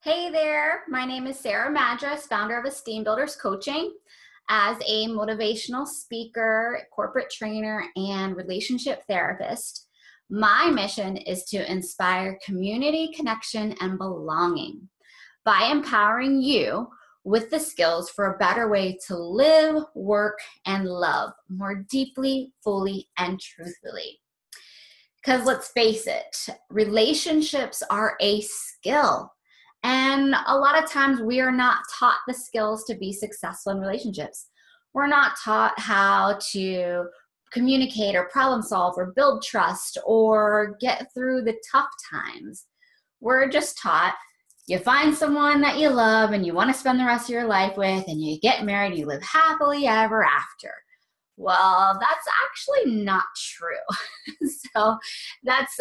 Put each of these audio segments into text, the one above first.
Hey there, my name is Sarah Madras, founder of Esteem Builders Coaching. As a motivational speaker, corporate trainer, and relationship therapist, my mission is to inspire community connection and belonging by empowering you with the skills for a better way to live, work, and love more deeply, fully, and truthfully. Because let's face it, relationships are a skill. And a lot of times we are not taught the skills to be successful in relationships. We're not taught how to communicate or problem solve or build trust or get through the tough times. We're just taught you find someone that you love and you want to spend the rest of your life with, and you get married, you live happily ever after. Well, that's actually not true. So that's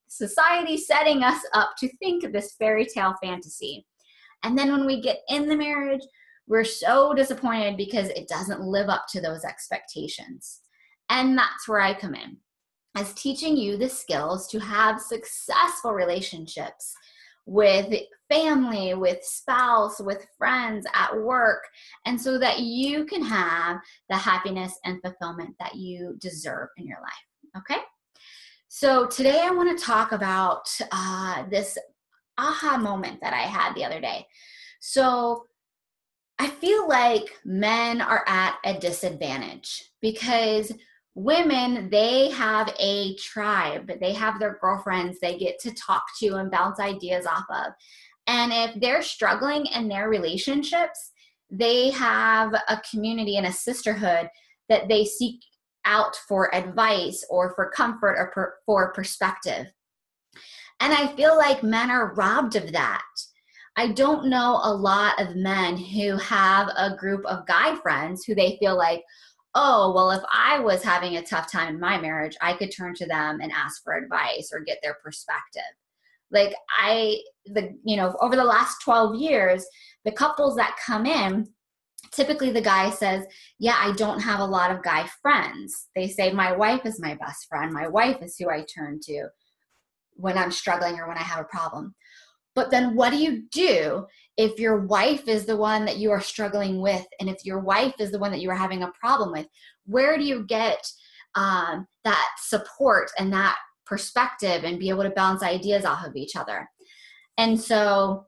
society setting us up to think of this fairy tale fantasy. And then when we get in the marriage, we're so disappointed because it doesn't live up to those expectations. And that's where I come in, as teaching you the skills to have successful relationships with family, with spouse, with friends, at work, and so that you can have the happiness and fulfillment that you deserve in your life, okay? So today I want to talk about this aha moment that I had the other day. So I feel like men are at a disadvantage because women, they have a tribe. They have their girlfriends they get to talk to and bounce ideas off of. And if they're struggling in their relationships, they have a community and a sisterhood that they seek out for advice or for comfort or for perspective. And I feel like men are robbed of that. I don't know a lot of men who have a group of guy friends who they feel like, oh, well, if I was having a tough time in my marriage, I could turn to them and ask for advice or get their perspective. Like over the last 12 years, the couples that come in, typically the guy says, yeah, I don't have a lot of guy friends. They say, my wife is my best friend. My wife is who I turn to when I'm struggling or when I have a problem. But then what do you do if your wife is the one that you are struggling with? And if your wife is the one that you are having a problem with, where do you get that support and that perspective and be able to bounce ideas off of each other? And so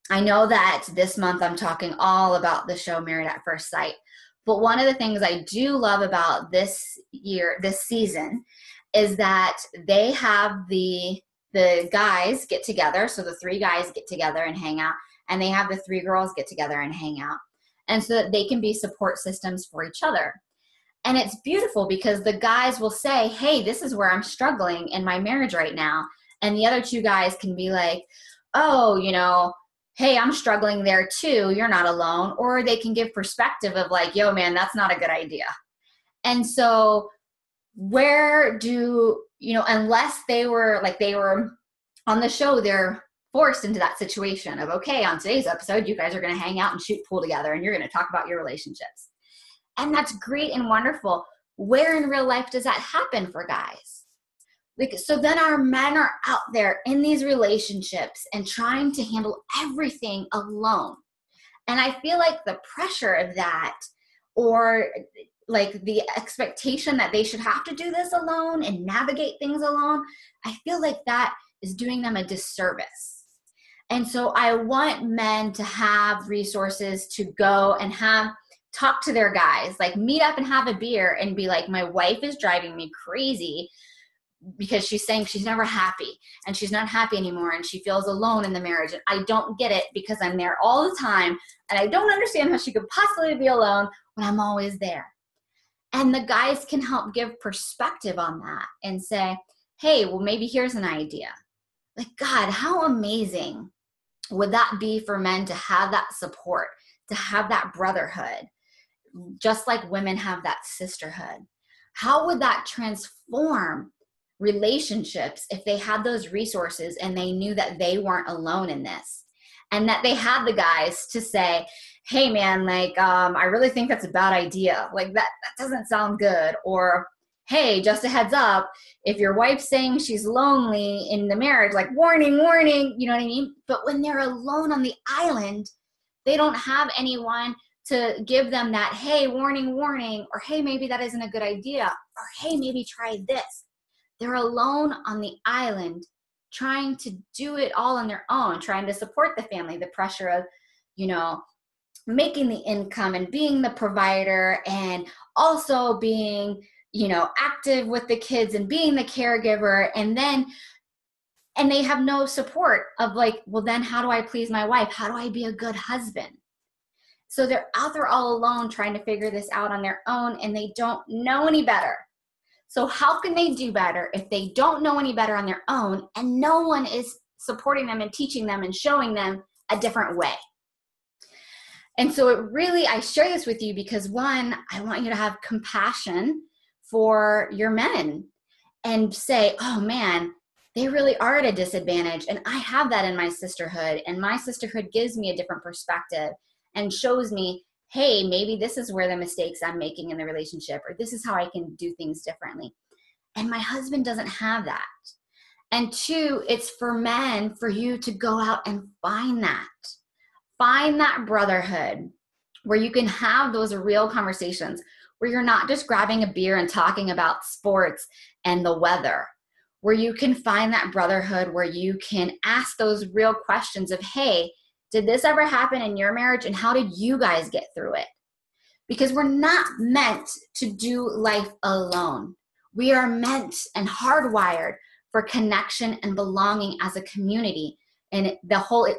I know that this month I'm talking all about the show Married at First Sight. But one of the things I do love about this season, is that they have the guys get together. So the 3 guys get together and hang out, and they have the 3 girls get together and hang out. And so that they can be support systems for each other. And it's beautiful because the guys will say, hey, this is where I'm struggling in my marriage right now. And the other 2 guys can be like, oh, hey, I'm struggling there too. You're not alone. Or they can give perspective of like, yo, man, that's not a good idea. And so where do, unless they were on the show, they're forced into that situation of, okay, on today's episode, you guys are going to hang out and shoot pool together and you're going to talk about your relationships. And that's great and wonderful. Where in real life does that happen for guys? So then our men are out there in these relationships and trying to handle everything alone. And I feel like the pressure of that, or like the expectation that they should have to do this alone and navigate things alone, I feel like that is doing them a disservice. And so I want men to have resources to go and talk to their guys, like meet up and have a beer and be like, my wife is driving me crazy because she's saying she's never happy and she's not happy anymore and she feels alone in the marriage. And I don't get it because I'm there all the time and I don't understand how she could possibly be alone when I'm always there. And the guys can help give perspective on that and say, hey, well, maybe here's an idea. Like, God, how amazing would that be for men to have that support, to have that brotherhood, just like women have that sisterhood? How would that transform relationships if they had those resources and they knew that they weren't alone in this, and that they had the guys to say, hey man, I really think that's a bad idea. Like that doesn't sound good. Or hey, just a heads up, if your wife's saying she's lonely in the marriage, like warning, warning, you know what I mean? But when they're alone on the island, they don't have anyone to give them that, hey, warning, warning, or hey, maybe that isn't a good idea, or hey, maybe try this. They're alone on the island trying to do it all on their own, trying to support the family, the pressure of, you know, making the income and being the provider and also being, you know, active with the kids and being the caregiver. And they have no support of like, well, then how do I please my wife? How do I be a good husband? So they're out there all alone trying to figure this out on their own, and they don't know any better. So how can they do better if they don't know any better on their own and no one is supporting them and teaching them and showing them a different way? And so it really, I share this with you because one, I want you to have compassion for your men and say, oh man, they really are at a disadvantage. And I have that in my sisterhood, and my sisterhood gives me a different perspective and shows me, hey, maybe this is where the mistakes I'm making in the relationship, or this is how I can do things differently. And my husband doesn't have that. And two, it's for men, for you to go out and find that. Find that brotherhood where you can have those real conversations, where you're not just grabbing a beer and talking about sports and the weather, where you can find that brotherhood where you can ask those real questions of, hey, did this ever happen in your marriage and how did you guys get through it? Because we're not meant to do life alone. We are meant and hardwired for connection and belonging as a community. And it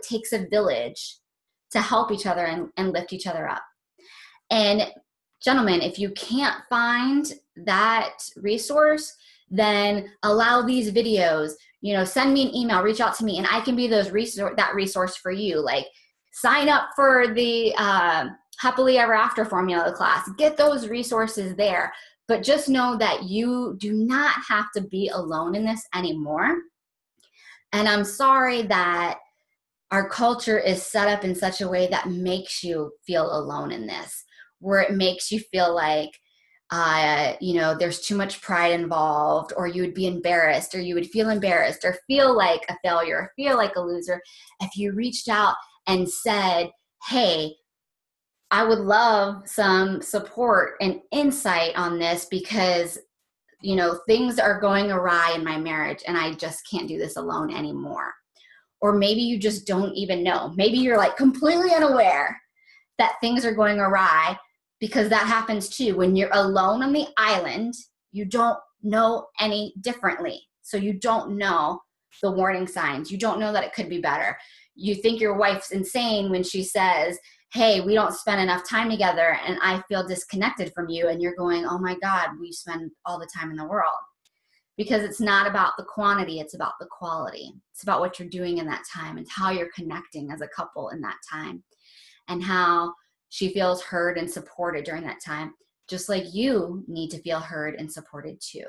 takes a village to help each other and lift each other up. And gentlemen, if you can't find that resource, then allow these videos, send me an email, reach out to me, and I can be that resource for you. Like, sign up for the Happily Ever After formula class. Get those resources there. But just know that you do not have to be alone in this anymore. And I'm sorry that our culture is set up in such a way that makes you feel alone in this, where it makes you feel like, there's too much pride involved, or you would be embarrassed, or you would feel embarrassed, or feel like a failure, or feel like a loser. If you reached out and said, hey, I would love some support and insight on this because, things are going awry in my marriage and I just can't do this alone anymore. Or maybe you just don't even know. Maybe you're like completely unaware that things are going awry, because that happens too. When you're alone on the island, you don't know any differently. So you don't know the warning signs. You don't know that it could be better. You think your wife's insane when she says, hey, we don't spend enough time together and I feel disconnected from you. And you're going, oh my God, we spend all the time in the world. Because it's not about the quantity, it's about the quality. It's about what you're doing in that time and how you're connecting as a couple in that time, and how she feels heard and supported during that time, just like you need to feel heard and supported too.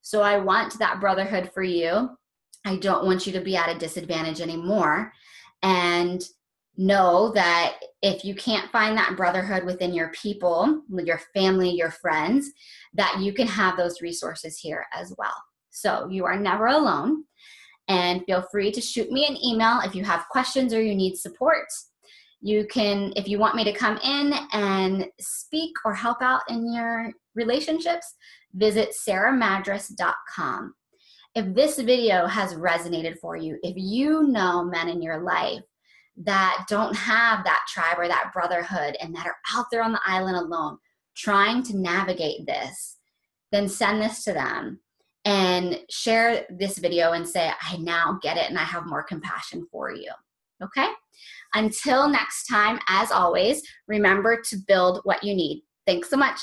So I want that brotherhood for you. I don't want you to be at a disadvantage anymore. And know that if you can't find that brotherhood within your people, with your family, your friends, that you can have those resources here as well. So you are never alone. And feel free to shoot me an email if you have questions or you need support. You can, if you want me to come in and speak or help out in your relationships, visit sarahmadras.com. If this video has resonated for you, if you know men in your life that don't have that tribe or that brotherhood and that are out there on the island alone trying to navigate this, then send this to them and share this video and say, I now get it and I have more compassion for you. Okay? Until next time, as always, remember to build what you need. Thanks so much.